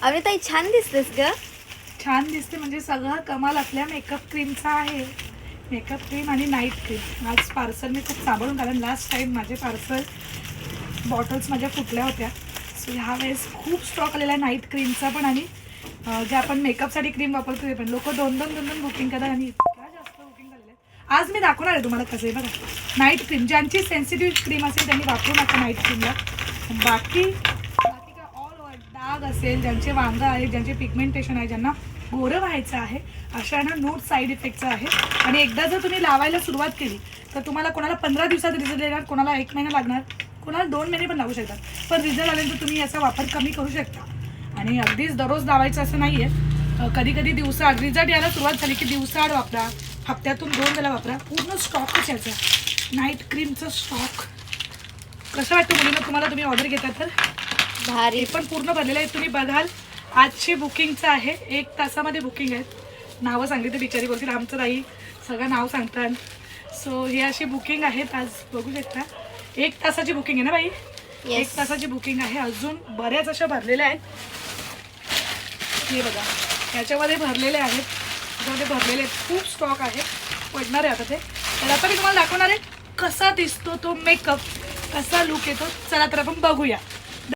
अरे ताई छान दिसतेस ग. छान दिसते म्हणजे सगळं कमाल आपल्या मेकअप क्रीमचा आहे. मेकअप क्रीम आणि नाईट क्रीम आज पार्सल मी खूप सांभाळून, कारण लास्ट टाईम माझे पार्सल बॉटल्स माझ्या फुटल्या होत्या. सो ह्या वेळेस खूप स्टॉक आलेला आहे नाईट क्रीमचा पण, आणि जे आपण मेकअपसाठी क्रीम वापरतो ते पण. लोक दोन दोन बुकिंग करतात आणि इतक्या जास्त बुकिंग झालेल्या आहेत. आज मी दाखवणार आहे तुम्हाला कसं आहे बघा. नाईट क्रीम ज्यांची सेन्सिटिव्ह क्रीम असेल त्यांनी वापरू नका नाईट क्रीमला. बाकी बाकी काय ऑल ओव्हर डाग असेल, ज्यांचे वांग आहे, ज्यांचे पिगमेंटेशन आहे, ज्यांना गोरं व्हायचं आहे, अशांना नो साईड इफेक्टचा आहे. आणि एकदा जर तुम्ही लावायला सुरुवात केली तर तुम्हाला कोणाला 15 दिवसात रिझल्ट येणार, कोणाला 1 महिना लागणार, कोणाला 2 महिने पण लागू शकतात. पण रिझल्ट आल्यानंतर तुम्ही याचा वापर कमी करू शकता. आणि अगदीच दररोज लावायचं असं नाही आहे. कधी कधी दिवसाआड रिझल्ट यायला सुरुवात झाली की दिवसाआड वापरा, हप्त्यातून 2 वेळा वापरा. पूर्ण स्टॉकच याचा नाईट क्रीमचा स्टॉक. कसं वाटतं मुलींना तुम्हाला, तुम्ही ऑर्डर घेता तर? भारी. हे पण पूर्ण भरलेलं आहे, तुम्ही बघाल. आजची बुकिंगचं आहे, 1 तासामध्ये बुकिंग आहेत. नावं सांगली तर बिचारी बोलतील आमचं नाही, सगळं नाव सांगतात. सो ही अशी बुकिंग आहेत आज, बघू शकता. 1 तासाची बुकिंग आहे ना बाई? 1 तासाची बुकिंग आहे. अजून बऱ्याच अशा भरलेल्या आहेत. हे बघा याच्यामध्ये भरलेले आहेत, त्याच्यामध्ये भरलेले आहेत. खूप स्टॉक आहे, पडणार आहे आता ते. तर आता मी तुम्हाला दाखवणार आहे कसा दिसतो तो मेकअप, कसा लुक येतो. चला तर आपण बघूया.